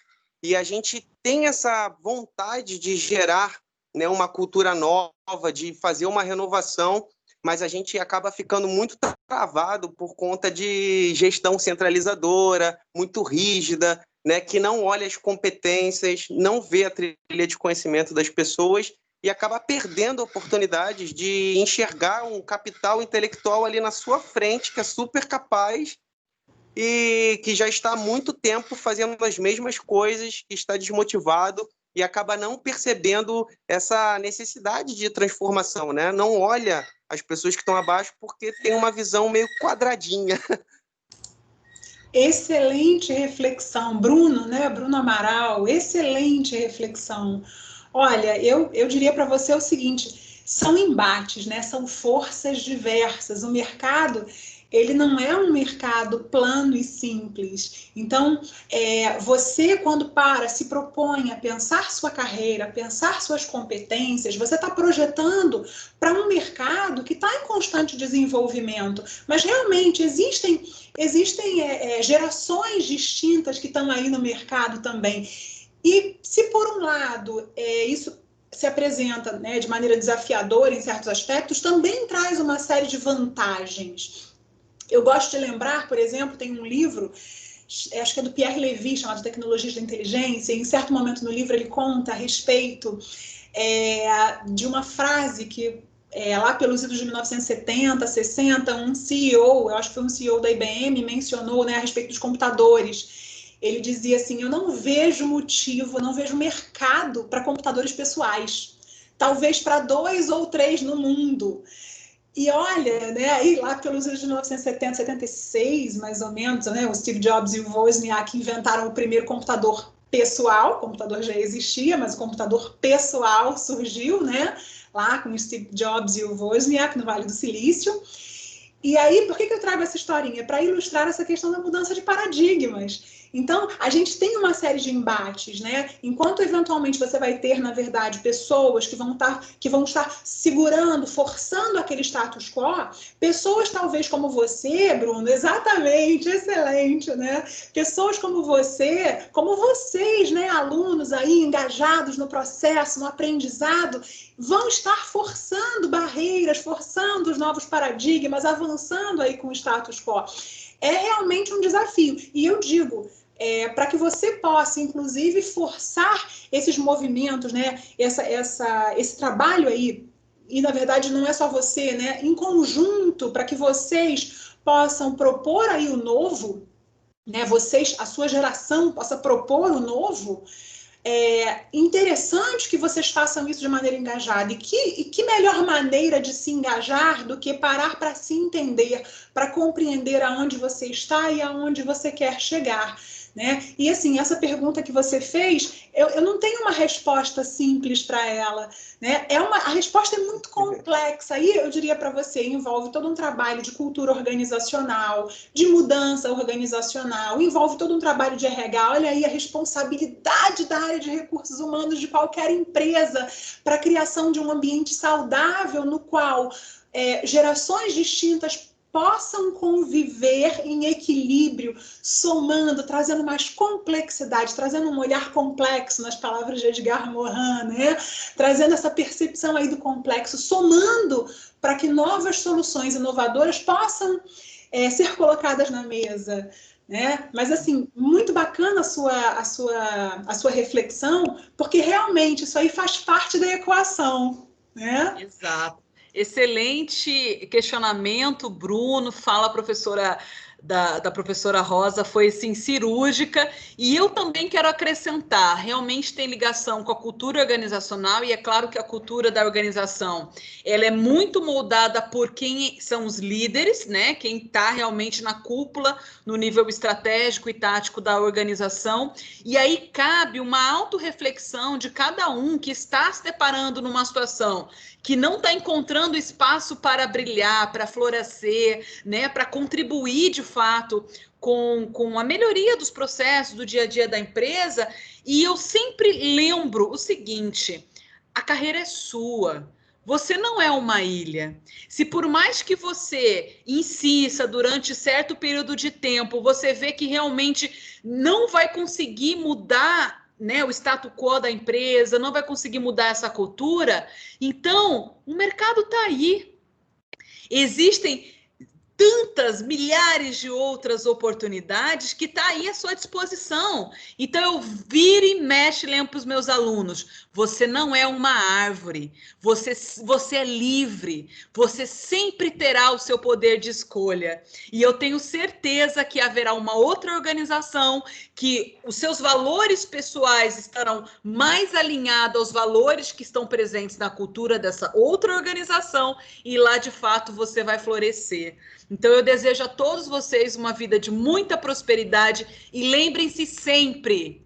e a gente tem essa vontade de gerar, né, uma cultura nova, de fazer uma renovação, mas a gente acaba ficando muito travado por conta de gestão centralizadora, muito rígida, né, que não olha as competências, não vê a trilha de conhecimento das pessoas e acaba perdendo oportunidades de enxergar um capital intelectual ali na sua frente, que é super capaz e que já está há muito tempo fazendo as mesmas coisas, que está desmotivado e acaba não percebendo essa necessidade de transformação, né? Não olha as pessoas que estão abaixo porque tem uma visão meio quadradinha. Excelente reflexão, Bruno, né? Bruno Amaral, excelente reflexão. Olha, eu diria para você o seguinte, são embates, né? São forças diversas. O mercado, ele não é um mercado plano e simples. Então, você, quando se propõe a pensar sua carreira, pensar suas competências, você está projetando para um mercado que está em constante desenvolvimento. Mas, realmente, existem gerações distintas que estão aí no mercado também. E se, por um lado, isso se apresenta, né, de maneira desafiadora em certos aspectos, também traz uma série de vantagens. Eu gosto de lembrar, por exemplo, tem um livro, acho que é do Pierre Levy, chamado Tecnologias da Inteligência, e em certo momento no livro ele conta a respeito de uma frase que, lá pelos anos de 1970, 60, um CEO, eu acho que foi um CEO da IBM, mencionou, né, a respeito dos computadores. Ele dizia assim, eu não vejo motivo, não vejo mercado para computadores pessoais. Talvez para 2 ou 3 no mundo. E olha, né, aí lá pelos anos de 1970, 76, mais ou menos, né, o Steve Jobs e o Wozniak inventaram o primeiro computador pessoal, o computador já existia, mas o computador pessoal surgiu, né, lá com o Steve Jobs e o Wozniak, no Vale do Silício. E aí, por que eu trago essa historinha? Para ilustrar essa questão da mudança de paradigmas. Então, a gente tem uma série de embates, né? Enquanto, eventualmente, você vai ter, na verdade, pessoas que vão estar segurando, forçando aquele status quo, pessoas talvez como você, Bruno, exatamente, excelente, né? Pessoas como você, como vocês, né, alunos aí engajados no processo, no aprendizado, vão estar forçando barreiras, forçando os novos paradigmas, avançando aí com o status quo. É realmente um desafio. E eu digo, para que você possa, inclusive, forçar esses movimentos, né? Esse trabalho aí, e na verdade não é só você, né? Em conjunto, para que vocês possam propor aí o novo, né? Vocês, a sua geração, possa propor o novo. É interessante que vocês façam isso de maneira engajada. E que melhor maneira de se engajar do que parar para se entender, para compreender aonde você está e aonde você quer chegar, né? E assim, essa pergunta que você fez, eu não tenho uma resposta simples para ela, né? A resposta é muito complexa. Aí eu diria para você, envolve todo um trabalho de cultura organizacional, de mudança organizacional, envolve todo um trabalho de RH. Olha aí a responsabilidade da área de recursos humanos de qualquer empresa para a criação de um ambiente saudável no qual gerações distintas possam conviver em equilíbrio, somando, trazendo mais complexidade, trazendo um olhar complexo, nas palavras de Edgar Morin, né? Trazendo essa percepção aí do complexo, somando para que novas soluções inovadoras possam ser colocadas na mesa, né? Mas assim, muito bacana a sua reflexão, porque realmente isso aí faz parte da equação, né? Exato. Excelente questionamento, Bruno. Fala, professora, da professora Rosa, foi assim, cirúrgica. E eu também quero acrescentar, realmente tem ligação com a cultura organizacional, e é claro que a cultura da organização ela é muito moldada por quem são os líderes, né? Quem está realmente na cúpula, no nível estratégico e tático da organização. E aí cabe uma autorreflexão de cada um que está se deparando numa situação que não está encontrando espaço para brilhar, para florescer, né, para contribuir de fato com a melhoria dos processos do dia a dia da empresa. E eu sempre lembro o seguinte: a carreira é sua. Você não é uma ilha. Se por mais que você insista durante certo período de tempo, você vê que realmente não vai conseguir mudar, né, o status quo da empresa, não vai conseguir mudar essa cultura, então o mercado está aí. Existem tantas, milhares de outras oportunidades que está aí à sua disposição. Então, eu viro e mexo e lembro para os meus alunos: você não é uma árvore, você é livre, você sempre terá o seu poder de escolha. E eu tenho certeza que haverá uma outra organização que os seus valores pessoais estarão mais alinhados aos valores que estão presentes na cultura dessa outra organização, e lá, de fato, você vai florescer. Então, eu desejo a todos vocês uma vida de muita prosperidade, e lembrem-se sempre: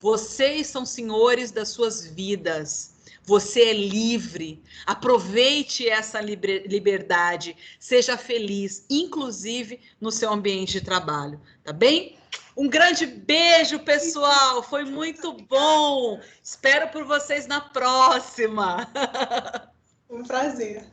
vocês são senhores das suas vidas. Você é livre. Aproveite essa liberdade. Seja feliz, inclusive no seu ambiente de trabalho. Tá bem? Um grande beijo, pessoal. Foi muito bom. Espero por vocês na próxima. Um prazer.